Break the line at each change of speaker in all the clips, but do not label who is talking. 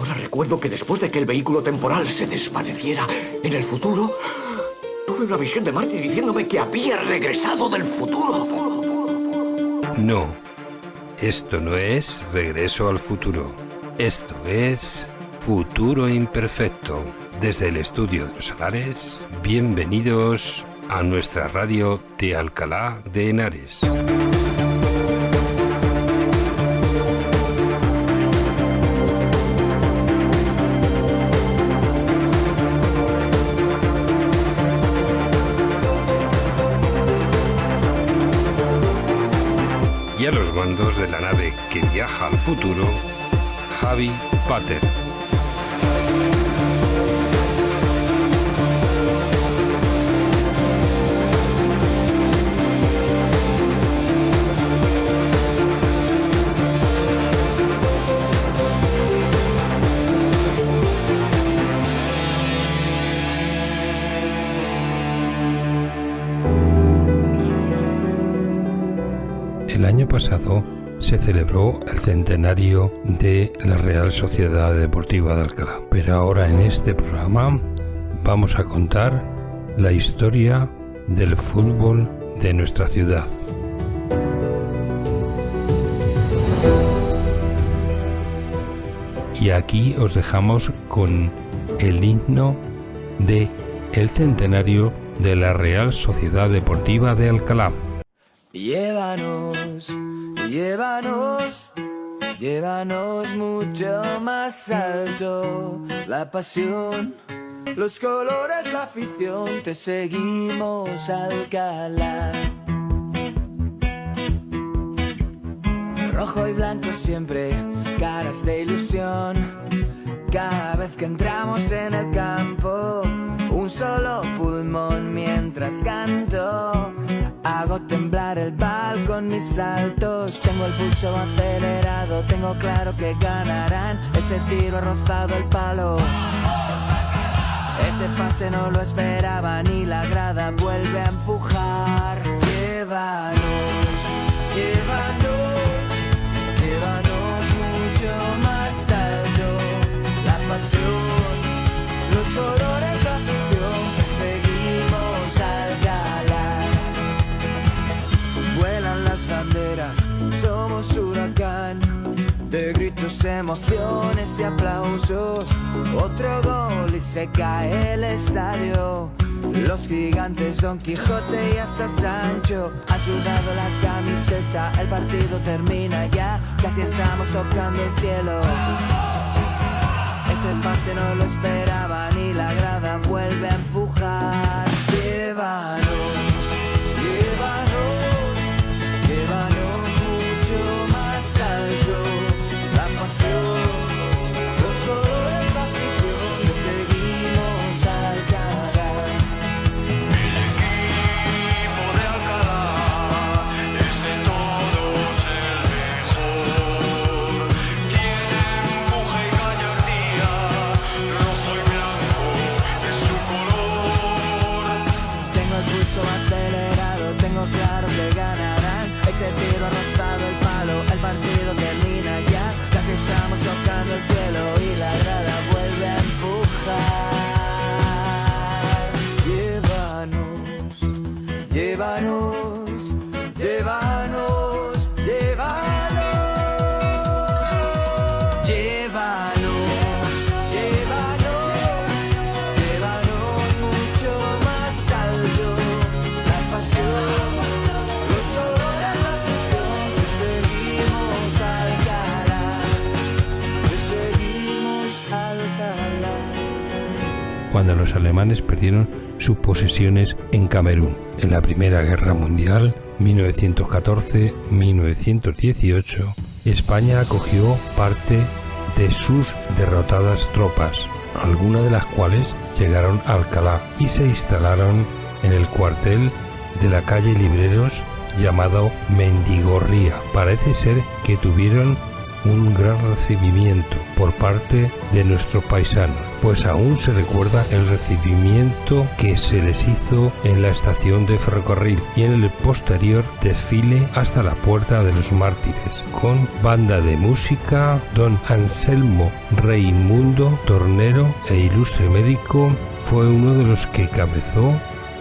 Ahora recuerdo que después de que el vehículo temporal se desvaneciera en el futuro, tuve una visión de Marty diciéndome que había regresado del futuro.
No, esto no es Regreso al Futuro. Esto es Futuro Imperfecto. Desde el estudio de Los Salares, bienvenidos a nuestra radio de Alcalá de Henares. Y a los mandos de la nave que viaja al futuro, Javi Pater. El año pasado se celebró el centenario de la Real Sociedad Deportiva de Alcalá, pero ahora en este programa vamos a contar la historia del fútbol de nuestra ciudad. Y aquí os dejamos con el himno de el centenario de la Real Sociedad Deportiva de Alcalá.
Llévanos, llévanos, llévanos mucho más alto. La pasión, los colores, la afición, te seguimos, Alcalá. Rojo y blanco siempre, caras de ilusión. Cada vez que entramos en el campo, un solo pulmón mientras canto. Hago temblar el bal con mis saltos. Tengo el pulso acelerado, tengo claro que ganarán. Ese tiro ha rozado el palo. Ese pase no lo esperaba, ni la grada vuelve a empujar. Llévanos, llévanos, llévanos mucho más alto. La pasión, los colores, la afición, seguimos Alcalá. Vuelan las banderas, somos huracán, de gritos, emociones y aplausos. Otro gol y se cae el estadio. Los gigantes, Don Quijote y hasta Sancho han sudado la camiseta. El partido termina ya, casi estamos tocando el cielo. Ese pase no lo esperaba, ni la grada vuelve a empujar. Llévanos, llévanos, llévanos mucho más alto. La pasión, los colores, la afición, te seguimos Alcalá.
El equipo de Alcalá es de todos el mejor. Tiene empuje y gallardía, rojo y blanco es su color.
Tengo el pulso acelerado, tengo claro que ganarán. Ese tiro ha rozado el palo, el partido termina ya. Casi estamos tocando el cielo y la grada vuelve a empujar. Llévanos, llévanos, llévanos, llévanos. Llévanos, llévanos, llévanos mucho más alto. La pasión, los colores, la afición, te seguimos Alcalá, te seguimos Alcalá.
Cuando los alemanes perdieron sus posesiones en Camerún en la Primera Guerra Mundial, 1914-1918, España acogió parte de sus derrotadas tropas, algunas de las cuales llegaron a Alcalá y se instalaron en el cuartel de la calle Libreros llamado Mendigorría. Parece ser que tuvieron un gran recibimiento por parte de nuestros paisanos, pues aún se recuerda el recibimiento que se les hizo en la estación de ferrocarril y en el posterior desfile hasta la Puerta de los Mártires, con banda de música, don Anselmo Reimundo Tornero, e ilustre médico, fue uno de los que cabezó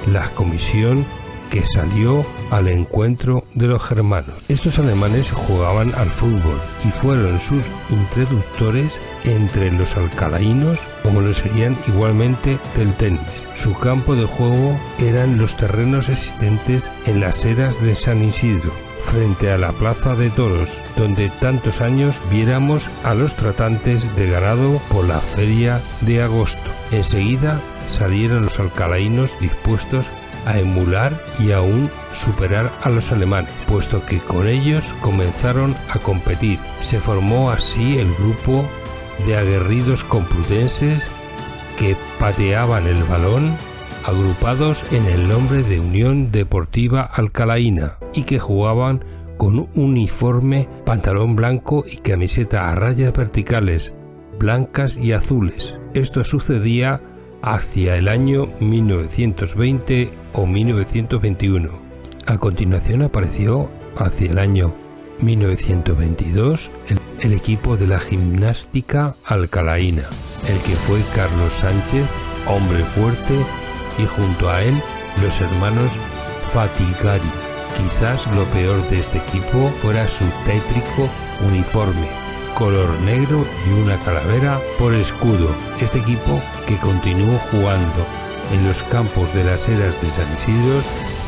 la comisión que salió al encuentro de los germanos. Estos alemanes jugaban al fútbol y fueron sus introductores entre los alcalaínos, como lo serían igualmente del tenis. Su campo de juego eran los terrenos existentes en las eras de San Isidro, frente a la Plaza de Toros, donde tantos años viéramos a los tratantes de ganado por la feria de agosto. Enseguida salieron los alcalaínos dispuestos a emular y aún superar a los alemanes, puesto que con ellos comenzaron a competir. Se formó así el grupo de aguerridos complutenses que pateaban el balón, agrupados en el nombre de Unión Deportiva Alcalaína, y que jugaban con un uniforme, pantalón blanco y camiseta a rayas verticales blancas y azules. Esto sucedía hacia el año 1920 o 1921. A continuación apareció hacia el año 1922 el equipo de la Gimnástica Alcalaína, el que fue Carlos Sánchez, hombre fuerte, y junto a él los hermanos Fatigari. Quizás lo peor de este equipo fuera su tétrico uniforme, color negro y una calavera por escudo. Este equipo, que continuó jugando en los campos de las eras de San Isidro,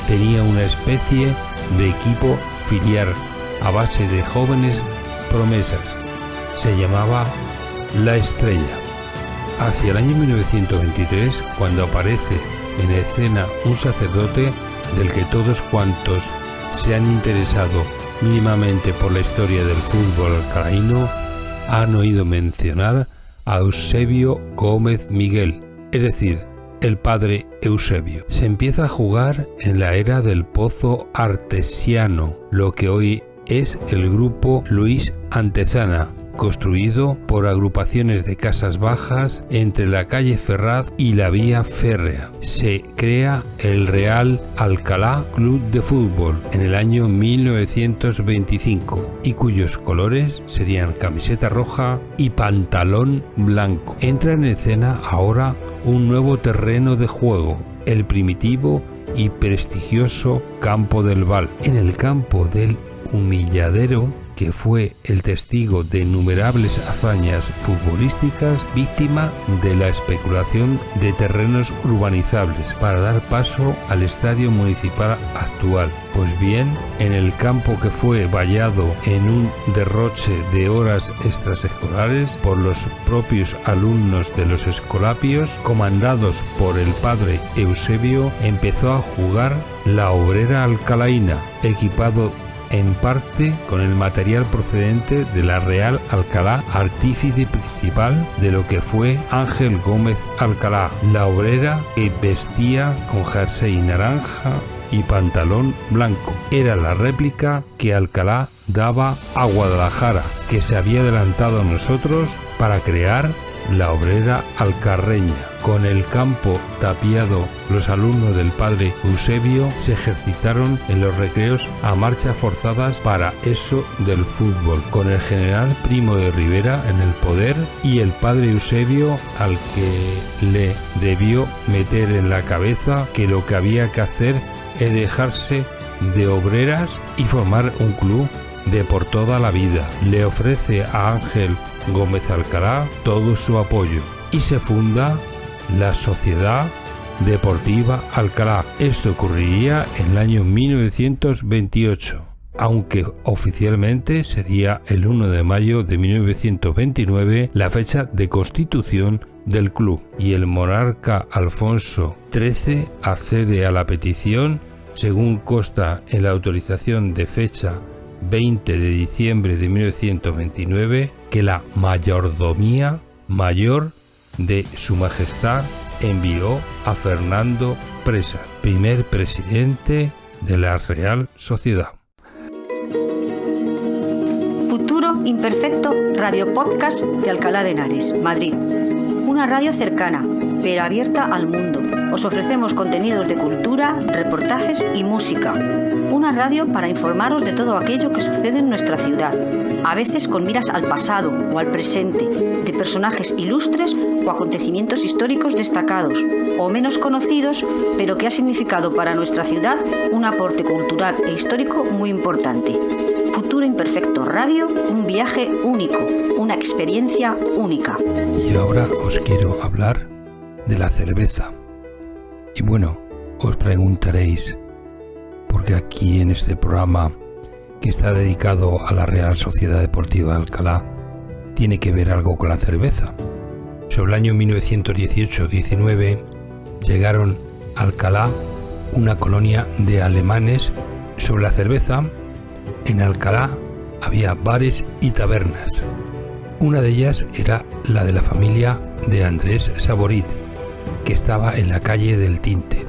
tenía una especie de equipo filial a base de jóvenes promesas. Se llamaba La Estrella. Hacia el año 1923, cuando aparece en escena un sacerdote del que todos cuantos se han interesado mínimamente por la historia del fútbol alcalaíno han oído mencionar a Eusebio Gómez Miguel, es decir, el padre Eusebio. Se empieza a jugar en la era del Pozo Artesiano, lo que hoy es el grupo Luis Antezana, construido por agrupaciones de casas bajas entre la calle Ferraz y la vía férrea. Se crea el Real Alcalá Club de Fútbol en el año 1925 y cuyos colores serían camiseta roja y pantalón blanco. Entra en escena ahora un nuevo terreno de juego, el primitivo y prestigioso Campo del Val. En el campo del Humilladero, que fue el testigo de innumerables hazañas futbolísticas, víctima de la especulación de terrenos urbanizables para dar paso al estadio municipal actual. Pues bien, en el campo que fue vallado en un derroche de horas extraescolares por los propios alumnos de los escolapios, comandados por el padre Eusebio, empezó a jugar la Obrera Alcalaína, equipado en parte con el material procedente de la Real Alcalá, artífice principal de lo que fue Ángel Gómez Alcalá, la obrera que vestía con jersey naranja y pantalón blanco. Era la réplica que Alcalá daba a Guadalajara, que se había adelantado a nosotros para crear la Obrera Alcarreña. Con el campo tapiado, los alumnos del padre Eusebio se ejercitaron en los recreos a marchas forzadas para eso del fútbol, con el general Primo de Rivera en el poder y el padre Eusebio, al que le debió meter en la cabeza que lo que había que hacer es dejarse de obreras y formar un club de por toda la vida. Le ofrece a Ángel Gómez Alcalá todo su apoyo y se funda la Sociedad Deportiva Alcalá. Esto ocurriría en el año 1928, aunque oficialmente sería el 1 de mayo de 1929 la fecha de constitución del club, y el monarca Alfonso XIII accede a la petición, según consta en la autorización de fecha 20 de diciembre de 1929, que la mayordomía mayor de Su Majestad envió a Fernando Presas, primer presidente de la Real Sociedad.
Futuro Imperfecto Radio Podcast de Alcalá de Henares, Madrid. Una radio cercana, pero abierta al mundo. Os ofrecemos contenidos de cultura, reportajes y música. Una radio para informaros de todo aquello que sucede en nuestra ciudad, a veces con miras al pasado o al presente, de personajes ilustres o acontecimientos históricos destacados o menos conocidos, pero que ha significado para nuestra ciudad un aporte cultural e histórico muy importante. Futuro Imperfecto Radio, un viaje único, una experiencia única.
Y ahora os quiero hablar de la cerveza. Y bueno, os preguntaréis, porque aquí en este programa que está dedicado a la Real Sociedad Deportiva de Alcalá tiene que ver algo con la cerveza. Sobre el año 1918-19 llegaron a Alcalá una colonia de alemanes. Sobre la cerveza, en Alcalá había bares y tabernas. Una de ellas era la de la familia de Andrés Saborit, que estaba en la calle del Tinte.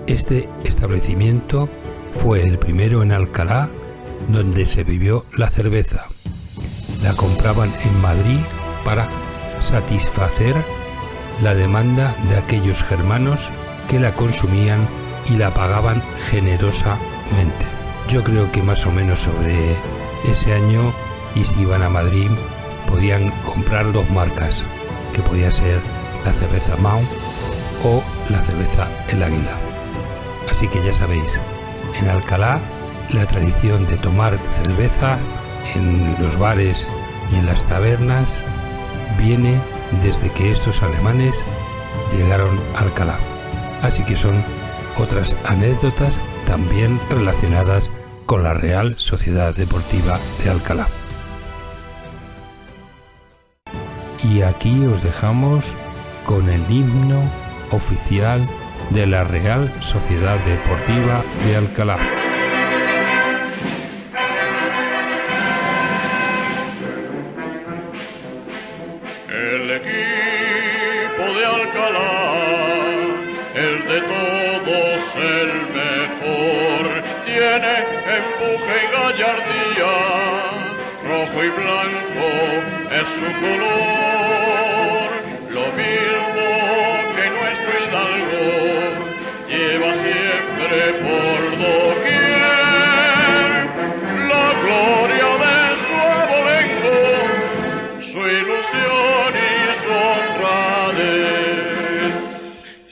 Este establecimiento fue el primero en Alcalá donde se bebió la cerveza. La compraban en Madrid para satisfacer la demanda de aquellos germanos que la consumían y la pagaban generosamente. Yo creo que más o menos sobre ese año, y si iban a Madrid, podían comprar dos marcas, que podía ser la cerveza Mau o la cerveza El Águila. Así que ya sabéis, en Alcalá la tradición de tomar cerveza en los bares y en las tabernas viene desde que estos alemanes llegaron a Alcalá. Así que son otras anécdotas también relacionadas con la Real Sociedad Deportiva de Alcalá. Y aquí os dejamos con el himno oficial de la Real Sociedad Deportiva de Alcalá.
El equipo de Alcalá, el de todos el mejor, tiene empuje y gallardía, rojo y blanco es su color, lo mismo que nuestro Hidalgo lleva siempre por doquier, la gloria de su abolengo, su ilusión y su honradez,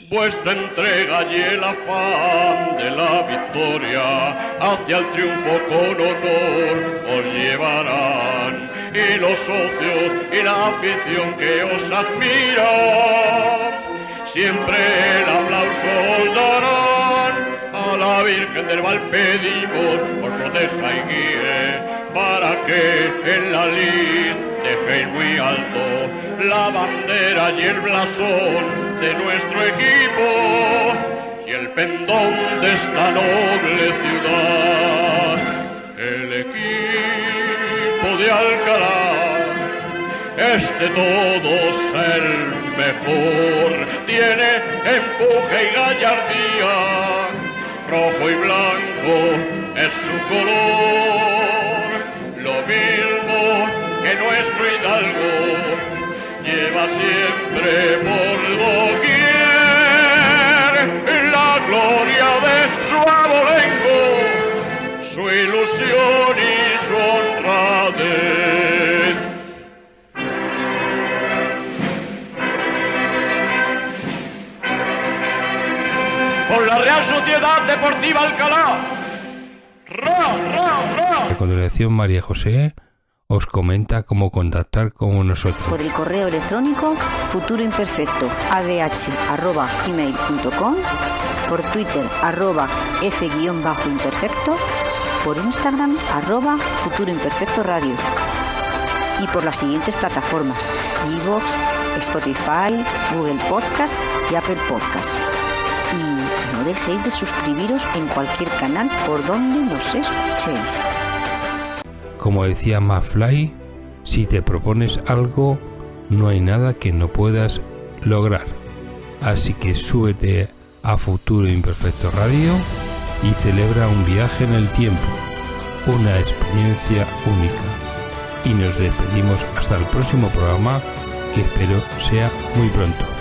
vuestra entrega y el afán de la victoria hacia el triunfo con honor os llevarán, y los socios y la afición que os admira siempre el aplauso os darán. A la Virgen del Val pedimos os proteja y guíe, para que en la lid dejéis muy alto la bandera y el blasón de nuestro equipo y el pendón de esta noble ciudad. El equipo de Alcalá es de todos el mejor, tiene empuje y gallardía, rojo y blanco es su color, lo mismo que nuestro Hidalgo lleva siempre por doquier, la gloria de su abolengo, su ilusión y su honradez. Por la Real Sociedad Deportiva Alcalá.
A continuación, María José os comenta cómo contactar con nosotros.
Por el correo electrónico futuroimperfecto@gmail.com, por Twitter @f_imperfecto, por Instagram @futuroimperfecto radio, y por las siguientes plataformas: iVoox, Spotify, Google Podcast y Apple Podcast. Y no dejéis de suscribiros en cualquier canal por donde nos escuchéis.
Como decía McFly, si te propones algo, no hay nada que no puedas lograr. Así que súbete a Futuro Imperfecto Radio y celebra un viaje en el tiempo, una experiencia única. y nos despedimos hasta el próximo programa, que espero sea muy pronto.